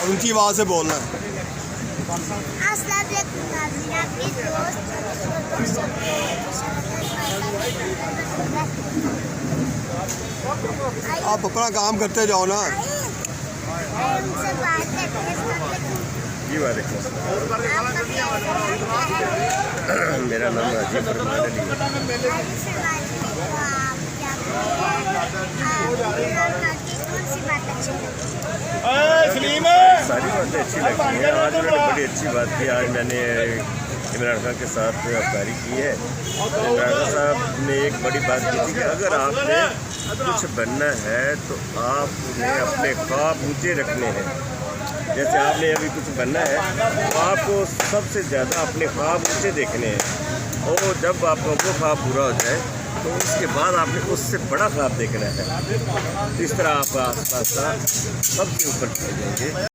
ऊंची आवाज़ से बोलना है। आप अपना काम करते जाओ ना। मेरा नाम राजीव फरमान अली है। सारी बातें अच्छी लगती हैं। आज उन्होंने बड़ी अच्छी बात की। आज मैंने इमरान खान के साथ अफ्तारी की है। इमरान खान साहब ने एक बड़ी बात की थी कि अगर आपने कुछ बनना है तो आपने अपने ख्वाब ऊँचे रखने हैं। जैसे आपने अभी कुछ बनना है तो आपको सबसे ज़्यादा अपने ख्वाब ऊँचे देखने हैं, और जब आपका वो ख्वाब पूरा हो जाए तो उसके बाद आपने उससे बड़ा ख्वाब देखना है। इस तरह आप आस्ता आस्ता सबसे ऊपर चले जाएंगे।